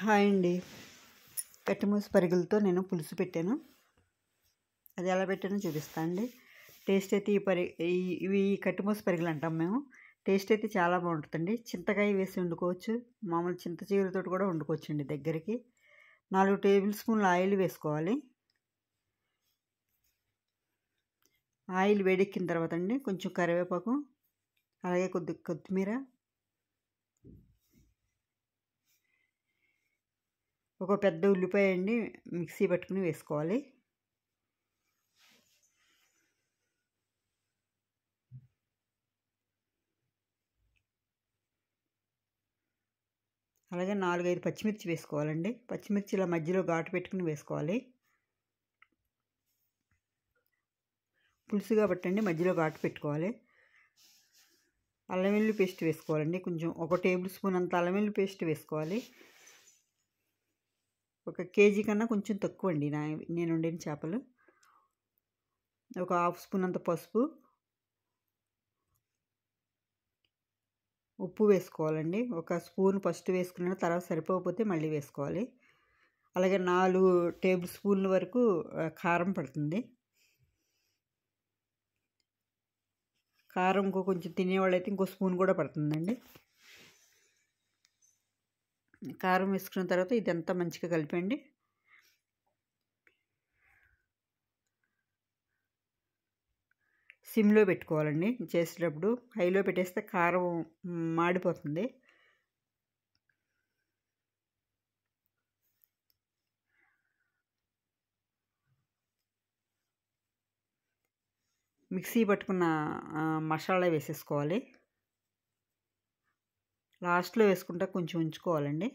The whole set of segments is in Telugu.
హాయ్ అండి. కట్టిమూసి పరిగెలతో నేను పులుసు పెట్టాను. అది ఎలా పెట్టానో చూపిస్తా అండి. టేస్ట్ అయితే ఇవి కట్టిమూసి పరిగెలు అంటాం మేము. టేస్ట్ అయితే చాలా బాగుంటుందండి. చింతకాయ వేసి వండుకోవచ్చు, మామూలు చింత చిగురుతో కూడా వండుకోవచ్చు అండి. దగ్గరికి 4 టేబుల్ స్పూన్లు ఆయిల్ వేసుకోవాలి. ఆయిల్ వేడెక్కిన తర్వాత అండి కొంచెం కరివేపాకు, అలాగే కొద్దిగా కొత్తిమీర, ఒక పెద్ద ఉల్లిపాయ అండి మిక్సీ పట్టుకుని వేసుకోవాలి. అలాగే 4-5 పచ్చిమిర్చి వేసుకోవాలండి. పచ్చిమిర్చి ఇలా మధ్యలో ఘాటు పెట్టుకుని వేసుకోవాలి. పులుసు కాబట్టి అండి మధ్యలో ఘాటు పెట్టుకోవాలి. అల్లం వెల్లుల్లి పేస్ట్ వేసుకోవాలండి. కొంచెం 1 టేబుల్ స్పూన్ అంత అల్లం వెల్లుల్లి పేస్ట్ వేసుకోవాలి. 1 కేజీ కన్నా కొంచెం తక్కువ అండి నేను వండిన చేపలు. ఒక 1/2 స్పూన్ అంత పసుపు, ఉప్పు వేసుకోవాలండి. 1 స్పూన్ ఫస్ట్ వేసుకున్న తర్వాత సరిపోకపోతే మళ్ళీ వేసుకోవాలి. అలాగే 4 టేబుల్ స్పూన్ల వరకు కారం పడుతుంది. కారం కొంచెం తినేవాళ్ళు అయితే ఇంకో స్పూన్ కూడా పడుతుందండి. కారం వేసుకున్న తర్వాత ఇదంతా మంచిగా కలిపండి. సిమ్లో పెట్టుకోవాలండి చేసేటప్పుడు. హైలో పెట్టేస్తే కారం మాడిపోతుంది. మిక్సీ పట్టుకున్న మసాలా వేసేసుకోవాలి. లాస్ట్లో వేసుకుంటా కొంచెం ఉంచుకోవాలండి.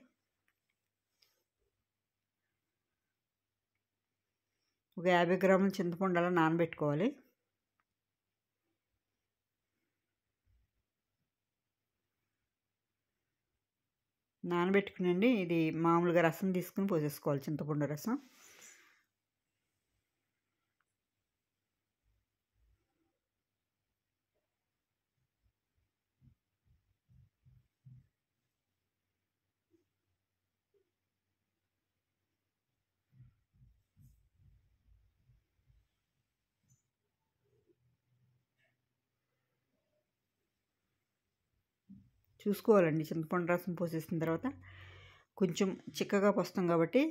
ఒక 50 గ్రాముల చింతపండు అలా నానబెట్టుకోవాలి. నానబెట్టుకునండి ఇది మామూలుగా రసం తీసుకుని పోసేసుకోవాలి, చింతపండు రసం. చూసుకోవాలండి చింతపండు రసం పోసేసిన తర్వాత కొంచెం చిక్కగా పోస్తాం కాబట్టి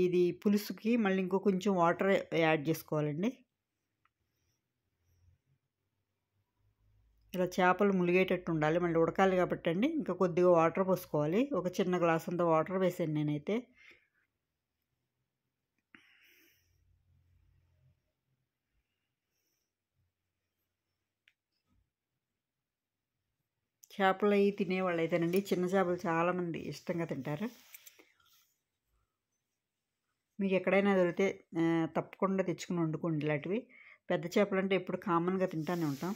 ఇది పులుసుకి మళ్ళీ ఇంకో కొంచెం వాటర్ యాడ్ చేసుకోవాలండి. ఇలా చేపలు ములిగేటట్టు ఉండాలి, మళ్ళీ ఉడకాలి కాబట్టి అండి ఇంకా కొద్దిగా వాటర్ పోసుకోవాలి. ఒక చిన్న గ్లాస్ అంత వాటర్ వేసాను నేనైతే. చేపలు అవి తినేవాళ్ళు అయితేనండి చిన్న చేపలు చాలామంది ఇష్టంగా తింటారు. మీకు ఎక్కడైనా దొరికితే తప్పకుండా తెచ్చుకుని వండుకోండి ఇలాంటివి. పెద్ద చేపలు అంటే ఎప్పుడు కామన్గా తింటానే ఉంటాం.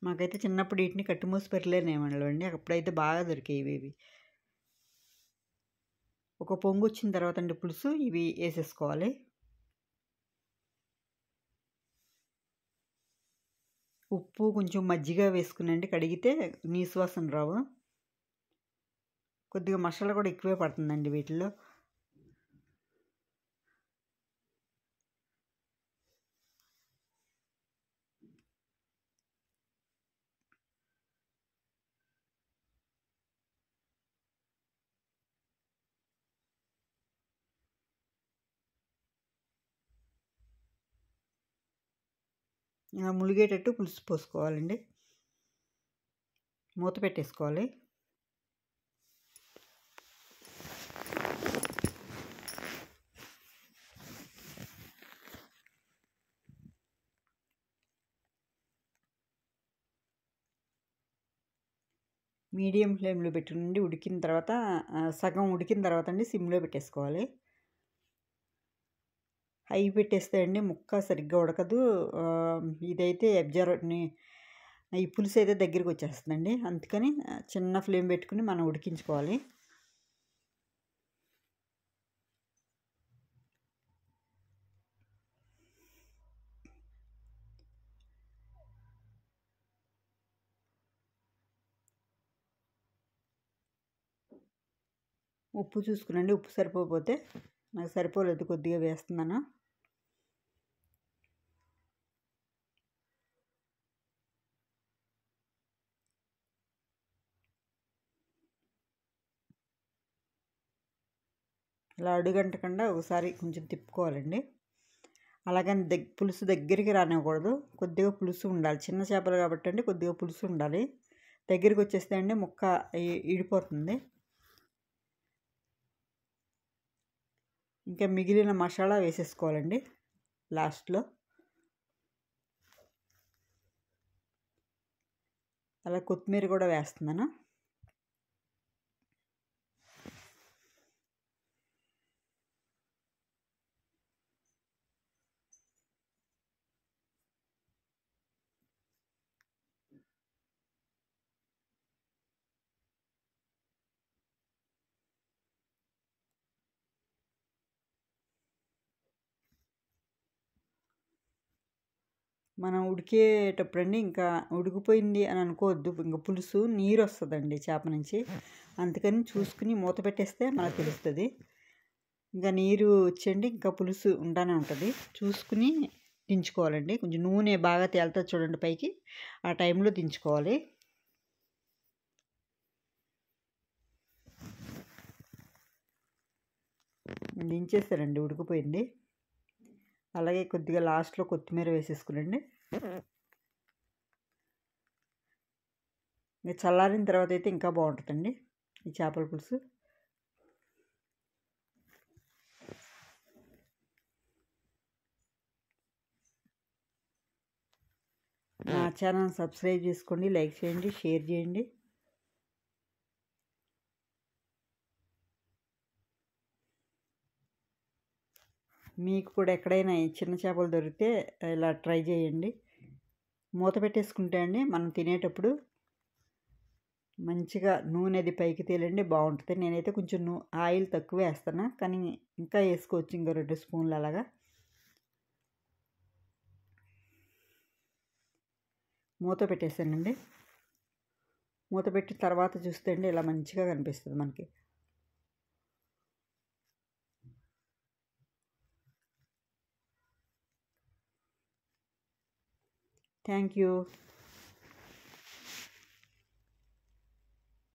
మాకైతే చిన్నప్పుడు వీటిని కట్టిమూసి పరిలేనేవాళ్ళు అండి. అప్పుడైతే బాగా దొరికేవి ఇవి. ఒక పొంగు వచ్చిన తర్వాత అండి పులుసు ఇవి వేసేసుకోవాలి. ఉప్పు కొంచెం మజ్జిగ వేసుకునండి కడిగితే నీసు వాసన రావు. కొద్దిగా మసాలా కూడా ఎక్కువే పడుతుందండి వీటిలో. ములిగేటట్టు పులుసు పోసుకోవాలండి. మూత పెట్టేసుకోవాలి. మీడియం ఫ్లేమ్లో పెట్టుకుని ఉడికిన తర్వాత సగం ఉడికిన తర్వాత అండి సిమ్లో పెట్టేసుకోవాలి. హై పెట్టేస్తే అండి ముక్క సరిగ్గా ఉడకదు. ఇదైతే ఈ పులుసు అయితే దగ్గరికి వచ్చేస్తుందండి. అందుకని చిన్న ఫ్లేమ్ పెట్టుకుని మనం ఉడికించుకోవాలి. ఉప్పు చూసుకునండి, ఉప్పు సరిపోతే నాకు సరిపోలేదు, కొద్దిగా వేస్తున్నాను. ఇలా అడుగంటకుండా ఒకసారి కొంచెం తిప్పుకోవాలండి. అలాగని పులుసు దగ్గరికి రానివ్వకూడదు, కొద్దిగా పులుసు ఉండాలి. చిన్న చేపలు కాబట్టి అండి కొద్దిగా పులుసు ఉండాలి. దగ్గరికి వచ్చేస్తే అండి ముక్క ఇడిపోతుంది. ఇంకా మిగిలిన మసాలా వేసేసుకోవాలండి లాస్ట్లో. అలా కొత్తిమీర కూడా వేస్తున్నాను. మనం ఉడికేటప్పుడండి ఇంకా ఉడికిపోయింది అని అనుకోవద్దు, ఇంకా పులుసు నీరు వస్తుందండి చేప నుంచి. అందుకని చూసుకుని మూత పెట్టేస్తే మనకు తెలుస్తుంది. ఇంకా నీరు వచ్చండి, ఇంకా పులుసు ఉంటానే ఉంటుంది. చూసుకుని దించుకోవాలండి. కొంచెం నూనె బాగా తేలుతుంది చూడండి పైకి, ఆ టైంలో దించుకోవాలి. దించేస్తారండి, ఉడికిపోయింది. అలాగే కొద్దిగా లాస్ట్లో కొత్తిమీర వేసేసుకునండి. ఇంకా చల్లారిన తర్వాత అయితే ఇంకా బాగుంటుందండి ఈ చేపల పులుసు. నా ఛానల్ సబ్స్క్రైబ్ చేసుకోండి, లైక్ చేయండి, షేర్ చేయండి. మీకు కూడా ఎక్కడైనా చిన్న చేపలు దొరికితే ఇలా ట్రై చేయండి. మూత పెట్టేసుకుంటే అండి మనం తినేటప్పుడు మంచిగా నూనె అది పైకి తేలండి, బాగుంటుంది. నేనైతే కొంచెం ఆయిల్ తక్కువ వేస్తాను, కానీ ఇంకా వేసుకోవచ్చు, ఇంకా 2 స్పూన్లు అలాగా. మూత పెట్టేసానండి. మూత పెట్టి తర్వాత చూస్తే అండి ఇలా మంచిగా కనిపిస్తుంది మనకి. Thank you.